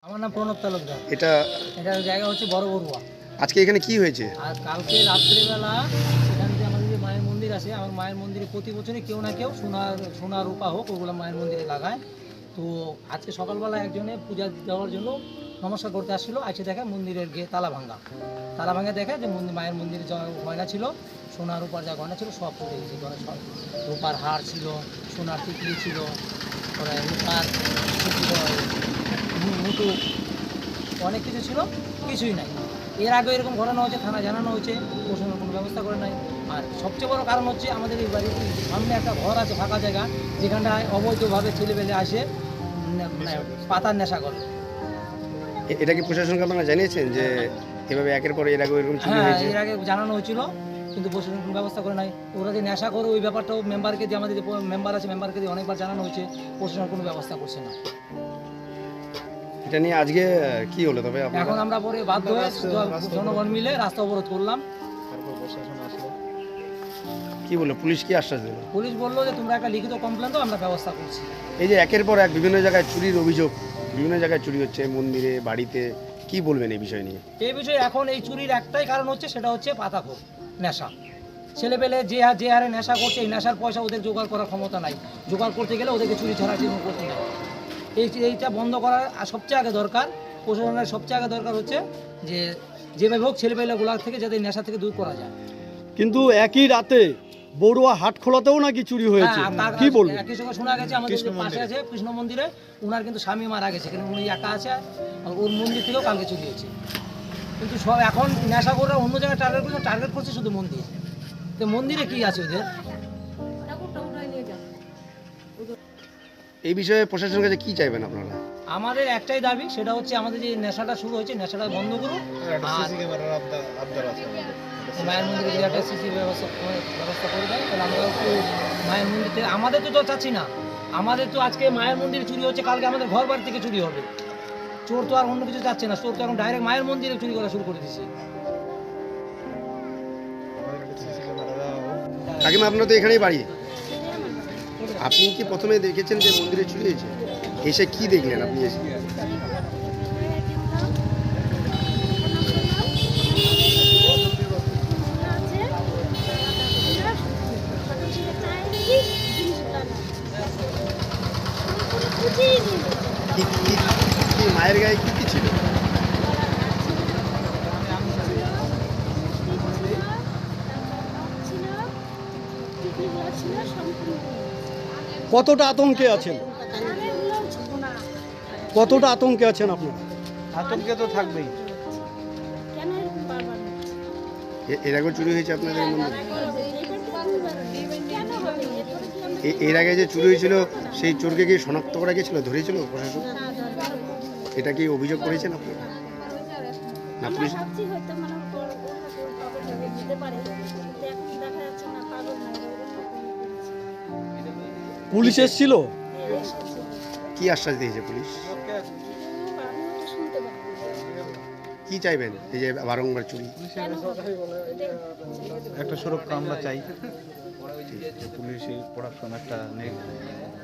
আমার নাম প্রণব তালুকদার। এটার জায়গা হচ্ছে বড় বড়ুয়া। আজকে এখানে কি হয়েছে? আর কালকে রাত্রেবেলা এখানে যে আমাদের যে মায়ের মন্দির আছে, আমার মায়ের মন্দিরে প্রতি বছরই কেউ না কেউ সোনা রূপা হোক ওগুলো মায়ের মন্দিরে লাগায়। তো আজকে সকালবেলা একজনে পূজা দেওয়ার জন্য নমস্কার করতে আসছিলো, আজকে দেখে মন্দিরের গিয়ে তালা ভাঙা দেখে যে মায়ের মন্দিরে যা গয়না ছিল, সোনা রূপার যা গয়না ছিল সব পড়ে গেছে। সব রূপার হার ছিল, সোনার টিকলি ছিল, রূপার মুটু, অনেক কিছু ছিল, কিছুই নাই। এর আগে এরকম ঘটনা হচ্ছে, থানা জানানো হয়েছে, প্রশাসন কোনো ব্যবস্থা করে নাই। আর সবচেয়ে বড় কারণ হচ্ছে আমাদের এই বাড়ির সামনে একটা ঘর আছে, ফাঁকা জায়গা, যেখানটায় অবৈধভাবে ছেলেপেলে আসে পাতার নেশা করে। এটা কি প্রশাসনকে আপনারা জানিয়েছেন যে এভাবে একের পর এর আগে এরকম চুরি হয়েছে? এর আগে জানানো হয়েছিল, কিন্তু প্রশাসন কোনো ব্যবস্থা করে নাই। ওরা যে নেশা করে ওই ব্যাপারটাও মেম্বারকে দিয়ে, আমাদের যে মেম্বার আছে মেম্বারকে দিয়ে অনেকবার জানানো হয়েছে, প্রশাসন কোনো ব্যবস্থা করছে না। এটা নিয়ে আজকে কি হলো তবে? এখন আমরা পরে বাধ্য হয়ে জনগণ মিলে রাস্তা অবরোধ করলাম। কি বললো পুলিশ? কি আশ্বাস দিল? পুলিশ বললো যে তোমরা একটা লিখিত কমপ্লেন দাও, আমরা ব্যবস্থা করছি। এই যে একের পর এক বিভিন্ন জায়গায় চুরির অভিযোগ, বিভিন্ন জায়গায় চুরি হচ্ছে, মন্দিরে, বাড়িতে, কি বলবেন এই বিষয় নিয়ে? এই বিষয়ে এখন এই চুরির একটাই কারণ হচ্ছে, সেটা হচ্ছে পাতাখোর নেশা। ছেলেপেলে যে হারে নেশা করছে, এই নেশার পয়সা ওদের জোগাড় করার ক্ষমতা নাই। জোগাড় করতে গেলে ওদেরকে চুরি ছাড়া জীবন করতে নেই। এইটা বন্ধ করার সবচেয়ে আগে দরকার, প্রশাসনের সবচেয়ে আগে দরকার হচ্ছে যে যেভাবে হোক ছেলেপেলেগুলার থেকে যাতে নেশা থেকে দূর করা যায়। কিন্তু একই রাতে বড়ুয়া হাট খোলাতেও নাকি চুরি হয়েছে, কি বলবেন? একই সঙ্গে শোনা গেছে আমাদের যে পাশে আছে কৃষ্ণ মন্দিরে, ওনার কিন্তু স্বামী মারা গেছে, কিন্তু উনি একা আছে, ওর মন্দির থেকেও কালকে চুরি হয়েছে। কিন্তু সব এখন নেশা করে অন্য জায়গায় টার্গেট করছে শুধু মন্দির। তো মন্দিরে কি আছে ওদের? এই বিষয়ে প্রশাসনের কাছে কি চাইবেন আপনারা? আমাদের একটাই দাবি, সেটা হচ্ছে আমাদের যে নেশাটা শুরু হয়েছে, নেশাটা বন্ধ করুন। মায়ের মন্দিরে যদি একটা সিসি ব্যবস্থা করে দেয়, তাহলে আমরা একটু মায়ের মন্দিরে, আমাদের তো চাচ্ছি না, আমাদের তো আজকে মায়ের মন্দিরে চুরি হচ্ছে, কালকে আমাদের ঘর বাড়ি থেকে চুরি হবে। চোর তো আর অন্য কিছু চাচ্ছে না, চোর তো এখন ডাইরেক্ট মায়ের মন্দিরে চুরি করা শুরু করে দিচ্ছে। কাকিমা, আপনার তো এখানেই বাড়ি, আপনি কি প্রথমে দেখেছেন যে মন্দিরে চুরি হয়েছে? এসে কি দেখলেন আপনি এসে? কি মায়ের গায়ে কি কি ছিল? কতটা আতঙ্কে আছেন? কতটা আতঙ্কে আছেন আপনারা? আতঙ্কে তো থাকবেই। এর আগে চুরি হয়েছে আপনাদের মন্দিরে? এর আগে যে চুরি হয়েছিল সেই চোরকে কি শনাক্ত করা গেছিল, ধরেছিল প্রশাসন? এটা কি অভিযোগ করেছেন আপনারা না পুলিশ? পুলিশ এসেছিল? কি আশ্বাস দিয়েছে পুলিশ? কি চাইবেন এই যে বারংবার চুরি? একটা সুরক্ষা আমরা চাই, পুলিশের প্রোডাকশন একটা নেই।